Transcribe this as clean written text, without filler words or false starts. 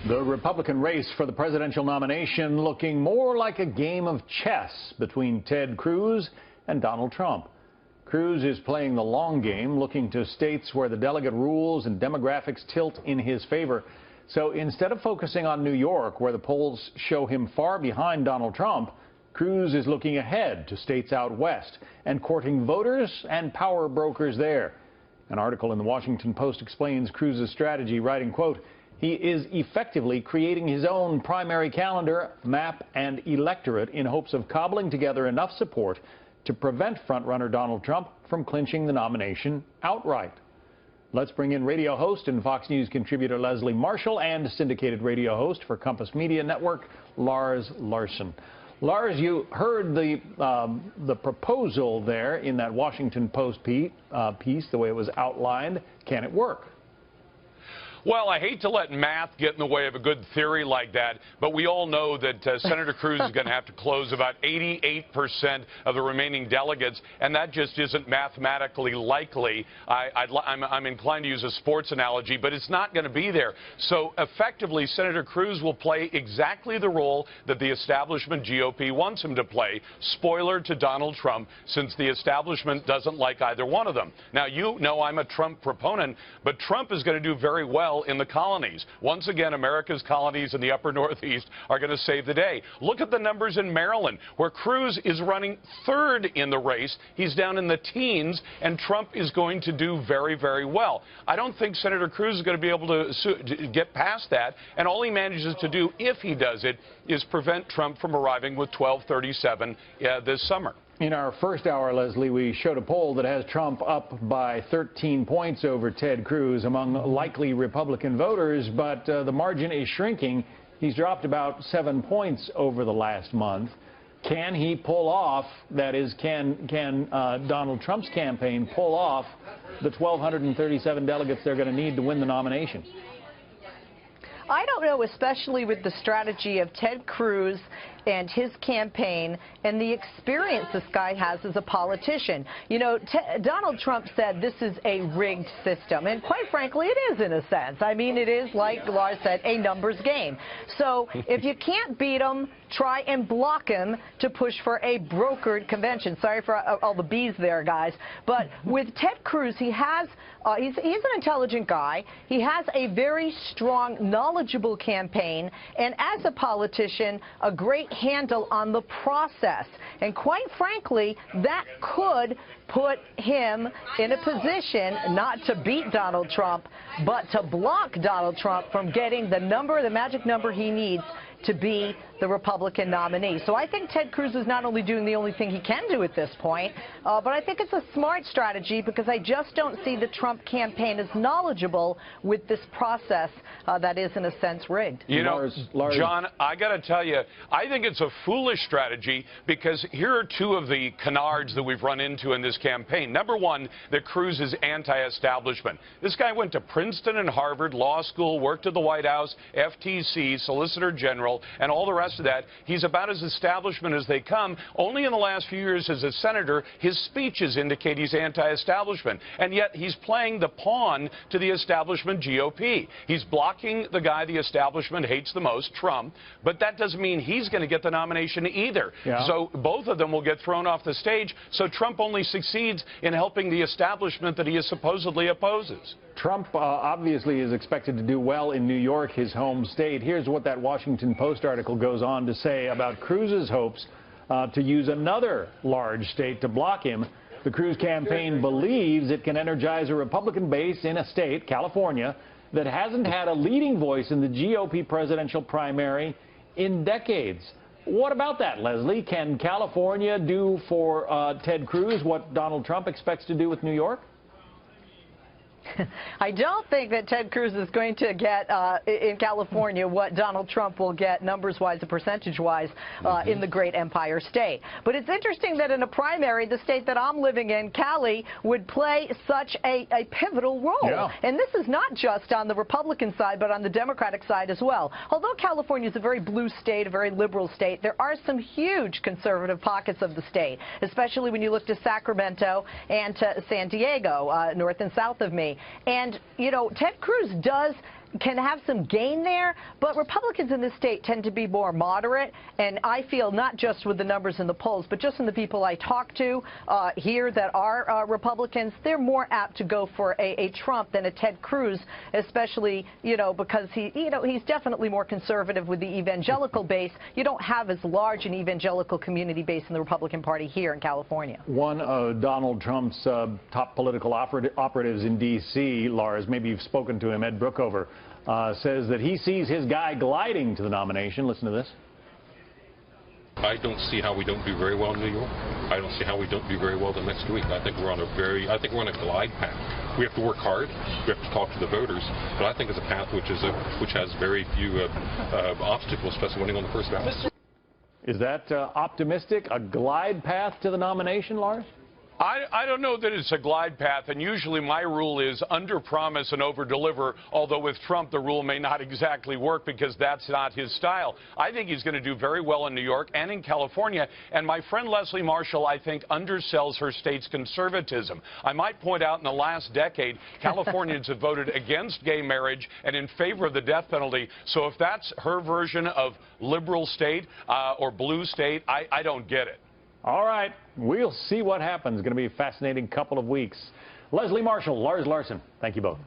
The Republican race for the presidential nomination looking more like a game of chess between Ted Cruz and Donald Trump. Cruz is playing the long game, looking to states where the delegate rules and demographics tilt in his favor. So instead of focusing on New York, where the polls show him far behind Donald Trump, Cruz is looking ahead to states out west and courting voters and power brokers there. An article in the Washington Post explains Cruz's strategy, writing, quote, "He is effectively creating his own primary calendar, map, and electorate in hopes of cobbling together enough support to prevent frontrunner Donald Trump from clinching the nomination outright." Let's bring in radio host and Fox News contributor Leslie Marshall and syndicated radio host for Compass Media Network, Lars Larson. Lars, you heard the proposal there in that Washington Post piece, the way it was outlined. Can it work? Well, I hate to let math get in the way of a good theory like that, but we all know that Senator Cruz is going to have to close about 88% of the remaining delegates, and that just isn't mathematically likely. I'm inclined to use a sports analogy, but it's not going to be there. So effectively, Senator Cruz will play exactly the role that the establishment GOP wants him to play. Spoiler to Donald Trump, since the establishment doesn't like either one of them. Now, you know I'm a Trump proponent, but Trump is going to do very well in the colonies. Once again, America's colonies in the upper Northeast are going to save the day. Look at the numbers in Maryland, where Cruz is running third in the race. He's down in the teens, and Trump is going to do very, very well. I don't think Senator Cruz is going to be able to get past that, and all he manages to do, if he does it, is prevent Trump from arriving with 1237 this summer. In our first hour, Leslie, we showed a poll that has Trump up by 13 points over Ted Cruz among likely Republican voters, but the margin is shrinking. He's dropped about 7 points over the last month. Can he pull off, that is, can Donald Trump's campaign pull off the 1,237 delegates they're going to need to win the nomination? I don't know, especially with the strategy of Ted Cruz and his campaign and the experience this guy has as a politician. You know, Donald Trump said this is a rigged system, and quite frankly, it is in a sense. I mean, it is, like Lars said, a numbers game. So if you can't beat him, try and block him to push for a brokered convention. Sorry for all the B's there, guys. But with Ted Cruz, he has, he's an intelligent guy. He has a very strong, knowledgeable campaign, and as a politician, a great handle on the process. And quite frankly, that could put him in a position not to beat Donald Trump, but to block Donald Trump from getting the number, the magic number he needs to be the Republican nominee. So I think Ted Cruz is not only doing the only thing he can do at this point, but I think it's a smart strategy because I just don't see the Trump campaign as knowledgeable with this process that is, in a sense, rigged. You know, Lars. John, I got to tell you, I think it's a foolish strategy because here are two of the canards that we've run into in this campaign. Number one, that Cruz is anti-establishment. This guy went to Princeton and Harvard Law School, worked at the White House, FTC, Solicitor General, and all the rest of that. He's about as establishment as they come. Only in the last few years as a senator, his speeches indicate he's anti-establishment. And yet he's playing the pawn to the establishment GOP. He's blocking the guy the establishment hates the most, Trump, but that doesn't mean he's going to get the nomination either. Yeah. So both of them will get thrown off the stage. So Trump only succeeds in helping the establishment that he supposedly opposes. Trump obviously is expected to do well in New York, his home state. Here's what that Washington Post article goes on to say about Cruz's hopes to use another large state to block him. The Cruz campaign believes it can energize a Republican base in a state, California, that hasn't had a leading voice in the GOP presidential primary in decades. What about that, Leslie? Can California do for Ted Cruz what Donald Trump expects to do with New York? I don't think that Ted Cruz is going to get in California what Donald Trump will get numbers-wise and percentage-wise in the great Empire State. But it's interesting that in a primary, the state that I'm living in, Cali, would play such a pivotal role. Yeah. And this is not just on the Republican side, but on the Democratic side as well. Although California is a very blue state, a very liberal state, there are some huge conservative pockets of the state, especially when you look to Sacramento and to San Diego, north and south of me. And, you know, Ted Cruz does can have some gain there, but Republicans in this state tend to be more moderate, and I feel not just with the numbers in the polls, but just in the people I talk to here that are Republicans, they're more apt to go for a Trump than a Ted Cruz, especially, because he's definitely more conservative with the evangelical base. You don't have as large an evangelical community base in the Republican Party here in California. One of Donald Trump's top political operatives in D.C., Lars, maybe you've spoken to him, Ed Brookover, says that he sees his guy gliding to the nomination. Listen to this. I don't see how we don't do very well in New York. I don't see how we don't do very well the next week. I think we're on a glide path. We have to work hard. We have to talk to the voters. But I think it's a path which has very few obstacles, especially winning on the first ballot. Is that optimistic? A glide path to the nomination, Lars? I don't know that it's a glide path, and usually my rule is under-promise and over-deliver, although with Trump the rule may not exactly work because that's not his style. I think he's going to do very well in New York and in California, and my friend Leslie Marshall, I think, undersells her state's conservatism. I might point out in the last decade, Californians have voted against gay marriage and in favor of the death penalty, so if that's her version of liberal state or blue state, I don't get it. All right, we'll see what happens. It's going to be a fascinating couple of weeks. Leslie Marshall, Lars Larson, thank you both.